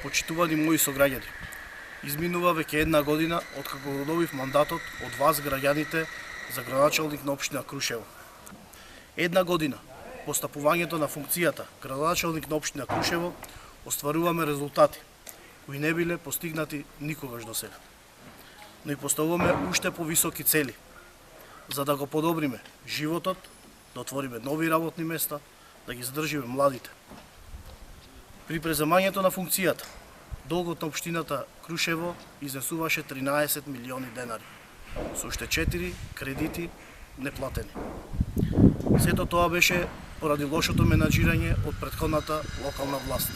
Почитувани мои сограѓани, изминува веќе една година откако го добив мандатот од вас, граѓаните, за градоначалник на општина Крушево. Една година по стапувањето на функцијата градоначалник на општина Крушево остваруваме резултати кои не биле постигнати никогаш досега. Но и поставуваме уште повисоки цели за да го подобриме животот, да отвориме нови работни места, да ги задржиме младите. При преземањето на функцијата, долгот на општината Крушево изнесуваше 13 милиони денари, со уште 4 кредити неплатени. Сето тоа беше поради лошото менаџирање од претходната локална власт.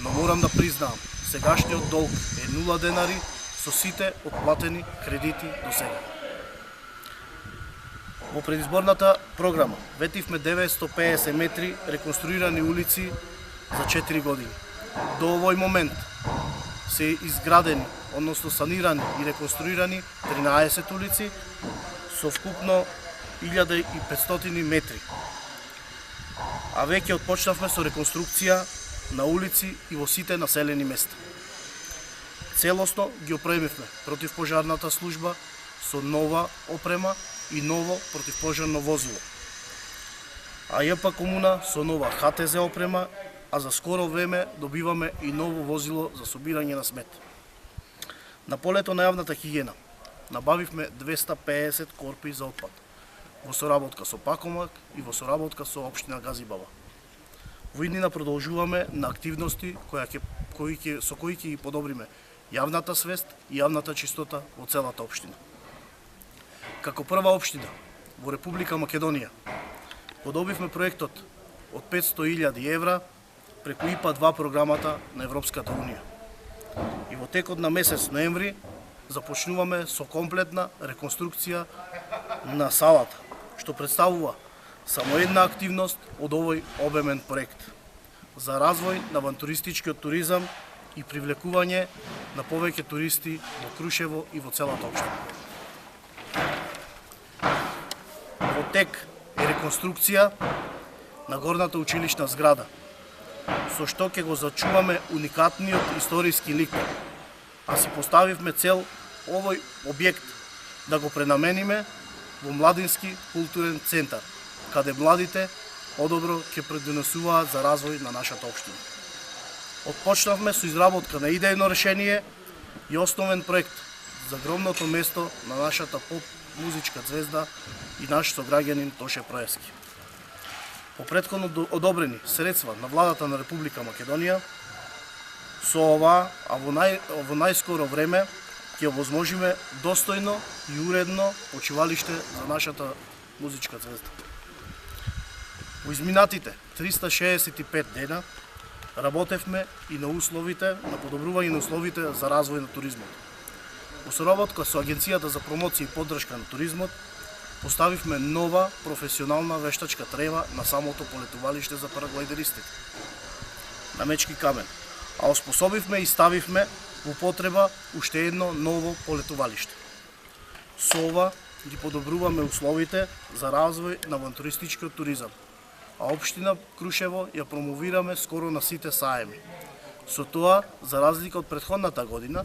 Но морам да признаам, сегашниот долг е 0 денари со сите отплатени кредити до сега. Во предизборната програма ветивме 950 метри реконструирани улици за 4 години. До овој момент се изградени, односно санирани и реконструирани 13 улици со вкупно 1500 метри. А веќе отпочнавме со реконструкција на улици и во сите населени места. Целосно ги опремивме противпожарната служба со нова опрема и ново противпожарно возило. А ЈП комуна со нова ХТЗ опрема, а за скоро време добиваме и ново возило за собирање на смет. На полето на јавната хигиена набавивме 250 корпи за отпад, во соработка со Пакомак и во соработка со општина Газибаба. Во иднина продолжуваме на активности со кои ќе ги подобриме јавната свест и јавната чистота во целата општина. Како прва општина во Република Македонија подобивме проектот од 500.000 евра преку ИПА-2 програмата на Европската Унија. И во текот на месец ноември започнуваме со комплетна реконструкција на салата, што представува само една активност од овој обемен проект за развој на авантуристичкиот туризам и привлекување на повеќе туристи во Крушево и во целата општина. Во тек е реконструкција на горната училишна зграда, со што ќе го зачуваме уникатниот историски лик, а си поставивме цел овој објект да го пренамениме во младински културен центар, каде младите подобро ќе предонесуваат за развој на нашата општина. Отпочнавме со изработка на идејно решение и основен проект за громното место на нашата поп-музичка звезда и наш сограѓанин Тоше Проевски. По претходно одобрени средства на владата на Република Македонија, со ова, а во најскоро време, ќе овозможиме достојно и уредно почивалиште за нашата музичка звезда. Во изминатите 365 дена работевме и на условите, на подобрување на условите за развој на туризмот. Во соработка со Агенцијата за промоција и поддршка на туризмот, поставивме нова професионална вештачка трева на самото полетувалиште за параглайдеристите на Мечки Камен, а оспособивме и ставивме во потреба уште едно ново полетувалиште. Со ова ги подобруваме условите за развој на авантуристичкиот туризам, а општина Крушево ја промовираме скоро на сите саеми. Со тоа, за разлика од претходната година,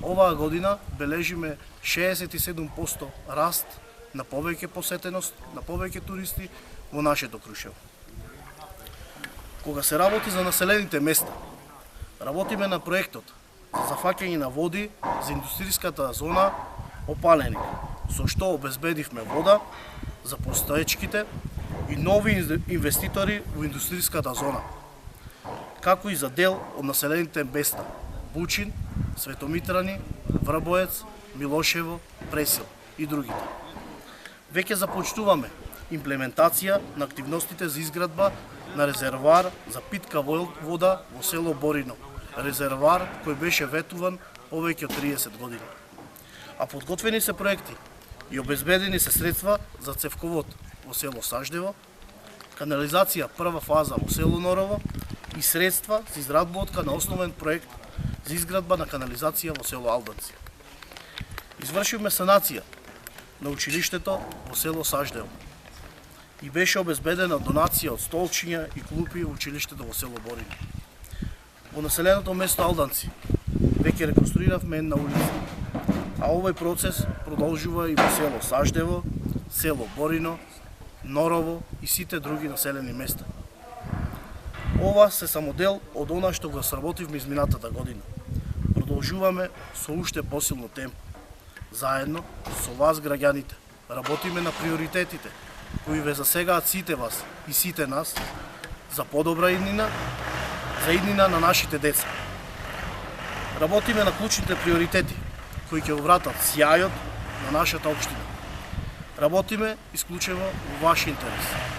оваа година бележиме 67% раст на повеќе посетеност, на повеќе туристи во нашето Крушево. Кога се работи за населените места, работиме на проектот за зафаќање на води за индустријската зона Опаленик, со што обезбедивме вода за постоечките и нови инвеститори во индустријската зона, како и за дел од населените места Бучин, Светомитрани, Врбоец, Милошево, Пресил и другите. Веќе започнуваме имплементација на активностите за изградба на резервоар за питка вода во село Борино, резервоар кој беше ветуван повеќе од 30 години. А подготвени се проекти и обезбедени се средства за цевковод во село Саждево, канализација прва фаза во село Норово и средства за изработка на основен проект за изградба на канализација во село Албанци. Извршивме санација на училиштето во село Саждево и беше обезбедена донација од столчиња и клупи во училиштето во село Борино. Во населеното место Алданци веќе реконструиравме една улица, а овој процес продолжува и во село Саждево, село Борино, Норово и сите други населени места. Ова се само дел од она што го сработивме изминатата година. Продолжуваме со уште посилно темпо. Заедно со вас, граѓаните, работиме на приоритетите кои ве засегаат сите вас и сите нас за подобра иднина, за иднина на нашите деца. Работиме на клучните приоритети кои ќе вратат сјајот на нашата општина. Работиме исклучиво во ваш интерес.